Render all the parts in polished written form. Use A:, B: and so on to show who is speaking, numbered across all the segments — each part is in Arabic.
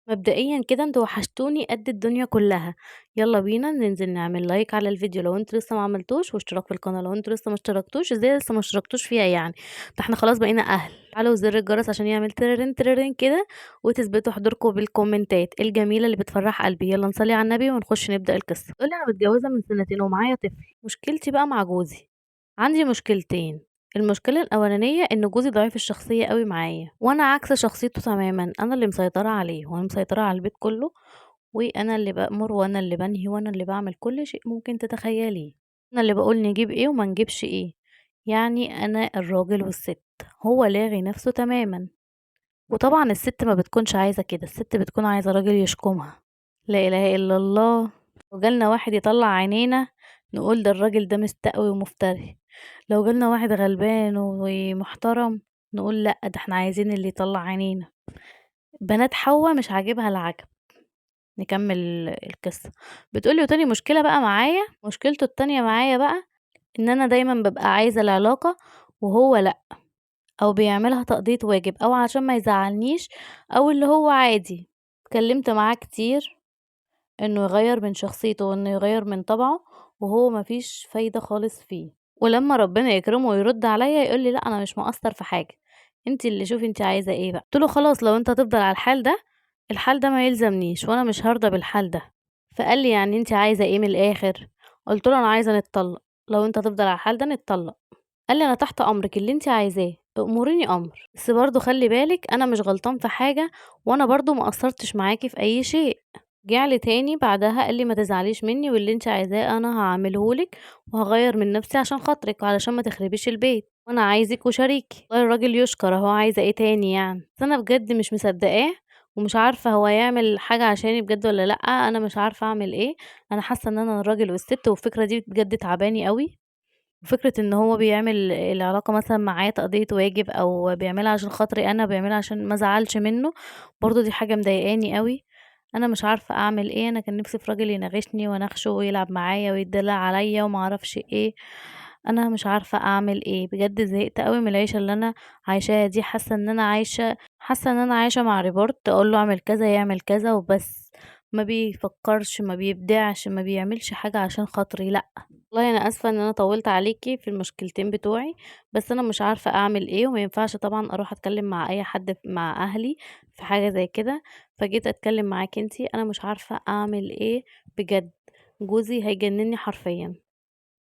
A: مبدئيًا كده أنتم وحشتوني قد الدنيا كلّها، يالّا بينا ننزل نعمل لايك على الفيديو لو أنتم لسه ما عملتوش، واشتراك في القناة لو أنتم لسه ما اشتركتوش، إزاي لسه ما اشتركتوش فيها يعني؟ ده إحنا خلاص بقينا أهل، فعلوا زر الجرس عشان يعمل تررين تررين كده، وتثبتوا حضوركم بالكومنتات الجميلة اللي بتفرّح قلبي، يالّا نصلي على النبي ونخش نبدأ القصة. بتقول لي أنا متجوزة من سنتين ومعايا طفل، مشكلتي بقى مع جوزي، عندي مشكلتين. المشكلة الأولانية إن جوزي ضعيف الشخصية أوي معايا، وأنا عكس شخصيته تمامًا، أنا اللي مسيطرة عليه وأنا مسيطرة على البيت كله، وأنا اللي بأمر وأنا اللي بانهي وأنا اللي باعمل كل شيء ممكن تتخيليه، أنا اللي باقول نجيب إيه وما نجيبش إيه، يعني أنا الراجل والست، هو لاغي نفسه تمامًا، وطبعًا الست ما بتكونش عايزة كده، الست بتكون عايزة راجل يشكمها، لا إله إلا الله، لو جالنا واحد يطلّع عينينا نقول ده الراجل ده مستقوي ومفتري. لو جالنا واحد غلبان ومحترم نقول لأ ده إحنا عايزين اللي يطلّع عينينا، بنات حوا مش عاجبها العجب، نكمّل القصة، بتقول لي وتاني مشكلة بقى معايا، مشكلته التانية معايا بقى إن أنا دايمًا بابقى عايزة العلاقة وهو لأ، أو بيعملها تقضية واجب أو عشان ما يزعّلنيش أو اللي هو عادي، اتكلمت معاه كتير إنه يغيّر من شخصيته وإنه يغيّر من طبعه، وهو ما فيش فايدة خالص فيه، ولمّا ربنا يكرمه ويرُد عليَّ يقول لي: "لأ أنا مش مقصّر في حاجة، أنتِ اللي شوفي أنتِ عايزة إيه بقى." قُلت له: "خلاص لو أنت هتفضل على الحال ده، الحال ده ما يلزمنيش وأنا مش هارضى بالحال ده." فقال لي: "يعني أنتِ عايزة إيه من الآخر؟" قُلت له: "أنا عايزة نتطلّق، لو أنت هتفضل على الحال ده نتطلّق." قال لي: "أنا تحت أمرِك، اللي أنتِ عايزاه، أأمريني أمر، بس برضه خلّي بالِك أنا مش غلطان في حاجة وأنا برضه ما قصّرتش معاكِ في أي شيء." رجع لي تاني بعدها قال لي: "ما تزعليش منّي واللي أنتِ عايزاه أنا هاعمله لِك وهاغيّر من نَفْسي عشان خاطرِك وعلشان ما تخربيش البيت وأنا عايزِك وشريكي." والله الراجل يُشكر أهو عايزة إيه تاني يعني، بس أنا بجد مش مصدّقاه ومش عارفة هو هيعمل حاجة عشاني بجد والّا لأ، أنا مش عارفة أعمل إيه، أنا حاسة إن أنا الراجل والست والفكرة دي بجد تعباني أوي. وفكرة إن هو بيعمل العلاقة مثلًا معايا تقضية واجب أو بيعملها عشان خاطري أنا، بيعملها عشان ما ازعلش منه، برضه دي حاجة مضايقاني أوي، أنا مش عارفة أعمل إيه، أنا كان نفسي في راجل يناغشني واناغشه ويلعب معايا ويتدلع عليَّ وما اعرفش إيه، أنا مش عارفة أعمل إيه، بجد زهقت أوي من العيشة اللي أنا عايشاها دي، حاسة إن أنا عايشة مع ريبورت أقول له اعمل كذا يعمل كذا وبس، ما بيفكرش، ما بيبدعش، ما بيعملش حاجة عشان خاطري لأ. والله أنا آسفة إن أنا طوّلت عليكِ في المشكلتين بتوعي، بس أنا مش عارفة أعمل إيه، وما ينفعش طبعًا أروح أتكلّم مع أي حد مع أهلي في حاجة زي كده، فجيت أتكلّم معاكِ أنتِ، أنا مش عارفة أعمل إيه بجد، جوزي هيجنّني حرفيًا.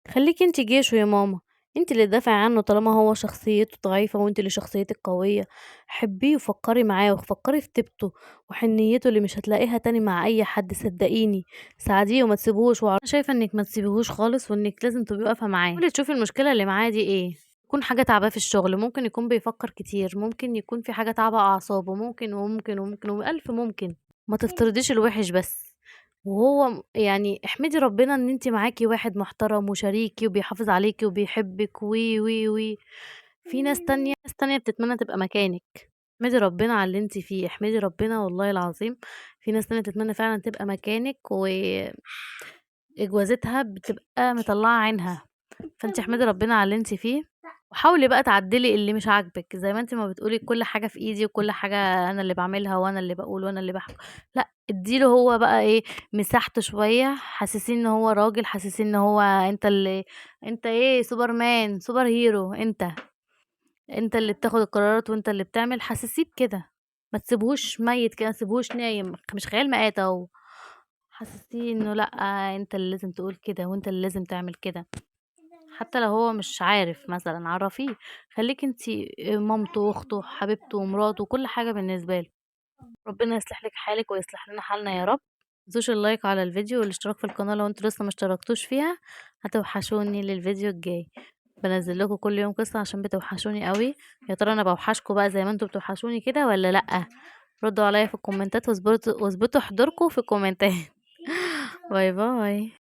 A: خلّيكِ أنتِ جيشه يا ماما، أنتِ اللي تدافعي عنه طالما هو شخصيته ضعيفة وأنتِ اللي شخصيتِك قوية، حبّيه وفكّري معاه وفكّري في طيبته وحنيّته اللي مش هتلاقيها تاني مع أي حد صدّقيني، ساعديه وما تسيبيهوش أنا شايفة إنِّك ما تسيبيهوش خالص وإنِّك لازم تبقي واقفة معاه، حاولي تشوفي المشكلة اللي معاه دي إيه، يكون حاجة تاعباه في الشغل، ممكن يكون بيفكّر كتير، ممكن يكون في حاجة تاعبة أعصابه، ممكن وممكن وممكن وألف ممكن، ما تفترضيش الوِحِش بس. وهو يعني احمدي ربنا إن أنتِ معاكِ واحد محترم وشريكِ وبيحافظ عليكِ وبيحبِّك و. في ناس تانية بتتمنى تبقى مكانِك، احمدي ربنا على اللي أنتِ فيه، احمدي ربنا والله العظيم في ناس تانية تتمنى فعلًا تبقى مكانِك إجوازتها بتبقى مطلّعة عينها، فأنتِ احمدي ربنا على اللي أنتِ فيه، وحاولي بقى تعدّلي اللي مش عاجبِك، زي ما أنتِ ما بتقولي كل حاجة في إيدي وكل حاجة أنا اللي باعملها وأنا اللي باقول وأنا اللي لأ، ادّي له هو بقى إيه، مساحته شوية، حسّسيه إن هو راجل، حسّسيه إن هو أنت إيه سوبرمان، سوبر هيرو أنت اللي بتاخد القرارات وأنت اللي بتعمل، حسّسيه بكده، ما تسيبهوش ميّت كده، ما تسيبهوش نايم، مش خيال مآتة أهو، حسّسيه إنه لأ، أنت اللي لازم تقول كده وأنت اللي لازم تعمل كده. حتى لو هو مش عارف مثلًا عرّفيه، خلّيكِ أنتِ مامته وأخته وحبيبته ومراته وكل حاجة بالنسبة له، ربنا يصلح لِك حالِك ويصلح لنا حالنا يا رب، ما تنسوش اللايك على الفيديو والاشتراك في القناة لو أنتم لسه ما اشتركتوش فيها، هتوحشوني للفيديو الجاي، بانزّل لكم كل يوم قصة عشان بتوحشوني أوي، يا ترى أنا باوحشكم بقى زي ما أنتم بتوحشوني كده والّا لأ؟ ردوا عليَّ في الكومنتات واثبتوا حضوركم في الكومنتات. باي باي.